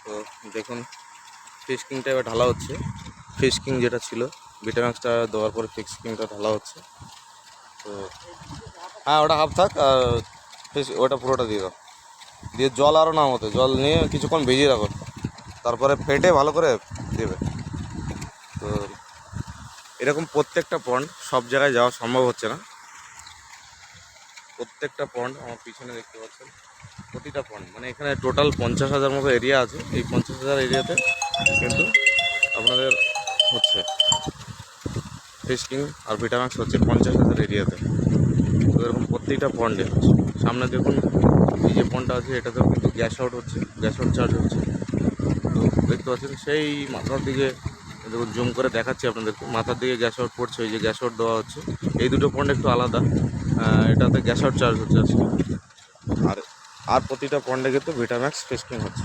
তো দেখুন ফিশ কিংটা এবার ঢালা হচ্ছে। ফিশ কিং যেটা ছিল ভিটাম্যাক্সটা দেওয়ার পরে ফিশ কিংটা ঢালা হচ্ছে। তো হ্যাঁ, ওটা হাফ থাক, আর ফিশ ওটা পুরোটা দিয়ে দাও। দিয়ে জল আরও না মতো জল নিয়ে কিছুক্ষণ ভিজিয়ে রাখো, তারপরে ফেটে ভালো করে দেবে। তো এরকম প্রত্যেকটা পন্ড সব জায়গায় যাওয়া সম্ভব হচ্ছে না। প্রত্যেকটা পন্ড আমার পিছনে দেখতে পাচ্ছেন, প্রতিটা পন্ড মানে এখানে টোটাল 50,000 মতো এরিয়া আছে। এই 50,000 এরিয়াতে কিন্তু আপনাদের হচ্ছে ফিশ কিং আর ভিটাম্যাক্স হচ্ছে 50,000 এরিয়াতে। তো এরকম প্রত্যেকটা পন্ডে হচ্ছে। সামনে দেখুন এই যে পন্ডটা আছে এটাতেও কিন্তু গ্যাস আউট হচ্ছে, গ্যাস আউট চার্জ হচ্ছে। তো দেখতে পাচ্ছেন সেই মাথার দিকে, দেখুন জুম করে দেখাচ্ছি আপনাদেরকে, মাথার দিকে গ্যাস আউট পড়ছে, ওই যে গ্যাস আউট দেওয়া হচ্ছে। এই দুটো পন্ড একটু আলাদা, এটাতে গ্যাস আউট চার্জ হচ্ছে আজকে। আর প্রতিটা পন্ডে কিন্তু ভিটাম্যাক্স ফিশ কিং হচ্ছে।